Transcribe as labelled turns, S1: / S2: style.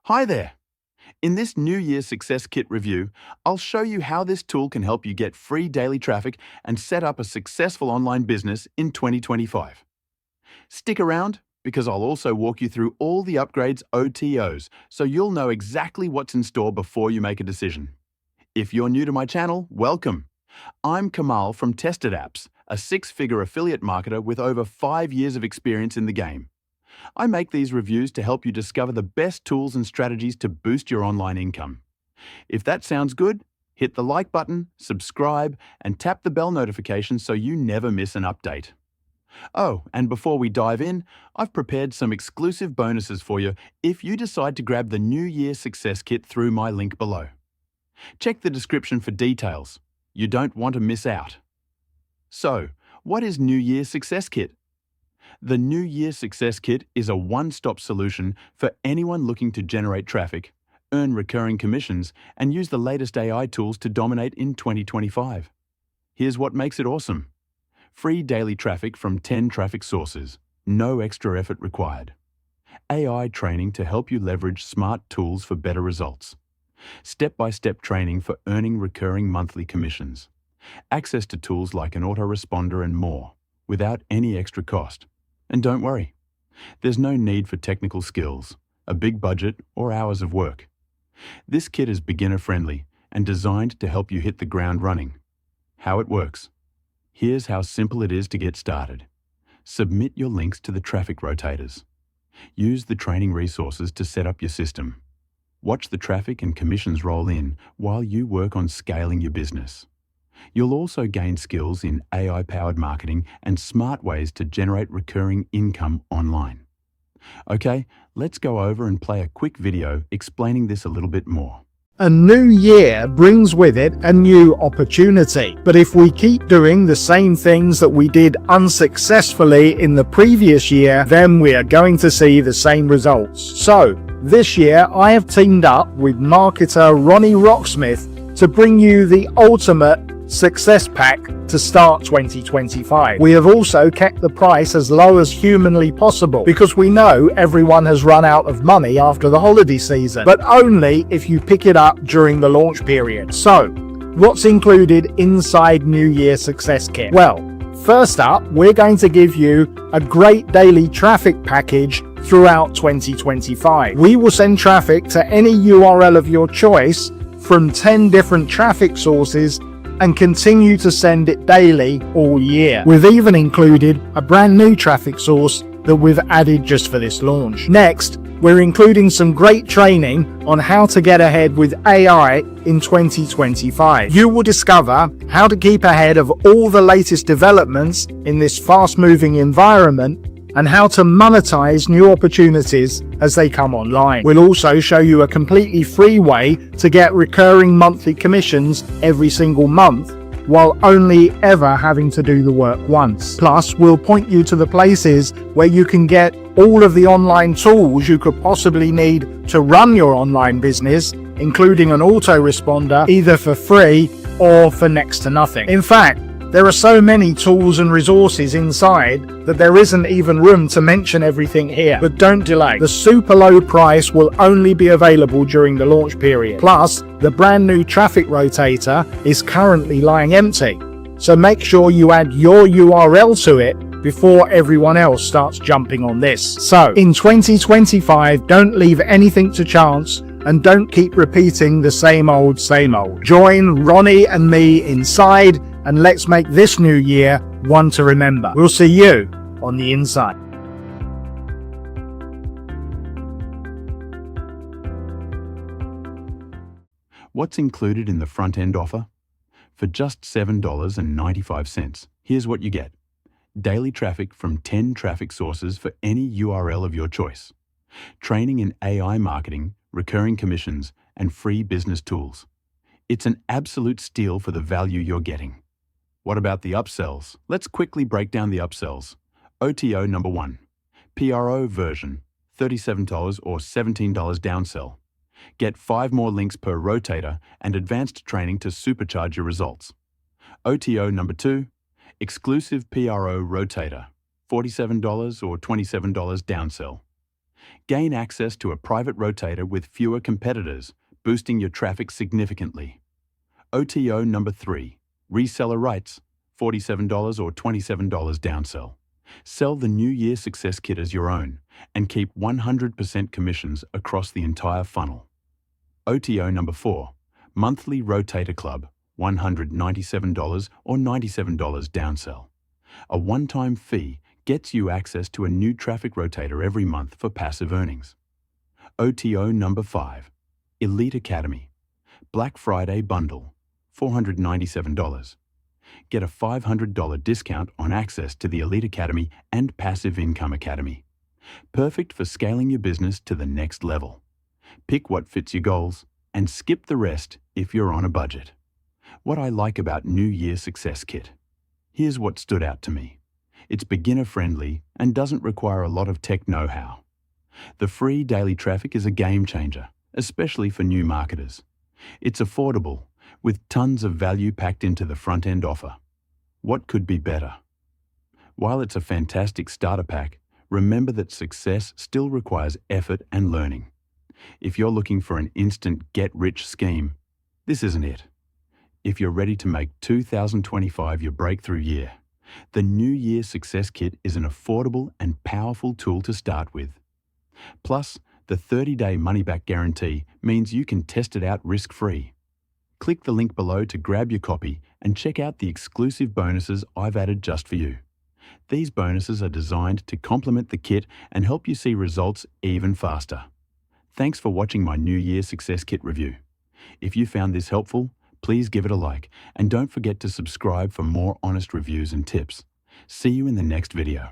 S1: Hi there! In this New Year Success Kit review, I'll show you how this tool can help you get free daily traffic and set up a successful online business in 2025. Stick around because I'll also walk you through all the upgrades OTOs so you'll know exactly what's in store before you make a decision. If you're new to my channel, welcome! I'm Kamal from Tested Apps, a six-figure affiliate marketer with over 5 years of experience in the game. I make these reviews to help you discover the best tools and strategies to boost your online income. If that sounds good, hit the like button, subscribe, and tap the bell notification so you never miss an update. Oh, and before we dive in, I've prepared some exclusive bonuses for you if you decide to grab the New Year Success Kit through my link below. Check the description for details. You don't want to miss out. So, what is New Year Success Kit? The New Year Success Kit is a one-stop solution for anyone looking to generate traffic, earn recurring commissions, and use the latest AI tools to dominate in 2025. Here's what makes it awesome. Free daily traffic from 10 traffic sources, no extra effort required. AI training to help you leverage smart tools for better results. Step-by-step training for earning recurring monthly commissions. Access to tools like an autoresponder and more, without any extra cost. And don't worry, there's no need for technical skills, a big budget, or hours of work. This kit is beginner-friendly and designed to help you hit the ground running. How it works. Here's how simple it is to get started. Submit your links to the traffic rotators. Use the training resources to set up your system. Watch the traffic and commissions roll in while you work on scaling your business. You'll also gain skills in AI-powered marketing and smart ways to generate recurring income online. Okay, let's go over and play a quick video explaining this a little bit more.
S2: A new year brings with it a new opportunity, but if we keep doing the same things that we did unsuccessfully in the previous year, then we are going to see the same results. So, this year I have teamed up with marketer Ronnie Rocksmith to bring you the ultimate success pack to start 2025. We have also kept the price as low as humanly possible because we know everyone has run out of money after the holiday season, but only if you pick it up during the launch period. So, what's included inside New Year Success Kit? Well, first up, we're going to give you a great daily traffic package throughout 2025. We will send traffic to any URL of your choice from 10 different traffic sources and continue to send it daily all year. We've even included a brand new traffic source that we've added just for this launch. Next, we're including some great training on how to get ahead with AI in 2025. You will discover how to keep ahead of all the latest developments in this fast-moving environment and how to monetize new opportunities as they come online. We'll also show you a completely free way to get recurring monthly commissions every single month while only ever having to do the work once. Plus, we'll point you to the places where you can get all of the online tools you could possibly need to run your online business, including an autoresponder, either for free or for next to nothing. In fact, there are so many tools and resources inside that there isn't even room to mention everything here. But don't delay. The super low price will only be available during the launch period. Plus, the brand new traffic rotator is currently lying empty. So make sure you add your URL to it before everyone else starts jumping on this. So, in 2025, don't leave anything to chance and don't keep repeating the same old, same old. Join Ronnie and me inside and let's make this new year one to remember. We'll see you on the inside.
S1: What's included in the front-end offer? For just $7.95, here's what you get. Daily traffic from 10 traffic sources for any URL of your choice. Training in AI marketing, recurring commissions, and free business tools. It's an absolute steal for the value you're getting. What about the upsells? Let's quickly break down the upsells. OTO number 1. PRO version, $37 or $17 downsell. Get 5 more links per rotator and advanced training to supercharge your results. OTO number 2. Exclusive PRO rotator, $47 or $27 downsell. Gain access to a private rotator with fewer competitors, boosting your traffic significantly. OTO number 3, reseller rights, $47 or $27 downsell. Sell the New Year Success Kit as your own and keep 100% commissions across the entire funnel. OTO number 4, monthly rotator club, $197 or $97 downsell. A one-time fee gets you access to a new traffic rotator every month for passive earnings. OTO number 5, Elite Academy, Black Friday bundle, $497. Get a $500 discount on access to the Elite Academy and Passive Income Academy. Perfect for scaling your business to the next level. Pick what fits your goals and skip the rest if you're on a budget. What I like about New Year Success Kit. Here's what stood out to me. It's beginner-friendly and doesn't require a lot of tech know-how. The free daily traffic is a game changer, especially for new marketers. It's affordable, with tons of value packed into the front-end offer. What could be better? While it's a fantastic starter pack, remember that success still requires effort and learning. If you're looking for an instant get-rich scheme, this isn't it. If you're ready to make 2025 your breakthrough year, the New Year Success Kit is an affordable and powerful tool to start with. Plus, the 30-day money-back guarantee means you can test it out risk-free. Click the link below to grab your copy and check out the exclusive bonuses I've added just for you. These bonuses are designed to complement the kit and help you see results even faster. Thanks for watching my New Year Success Kit review. If you found this helpful, please give it a like and don't forget to subscribe for more honest reviews and tips. See you in the next video.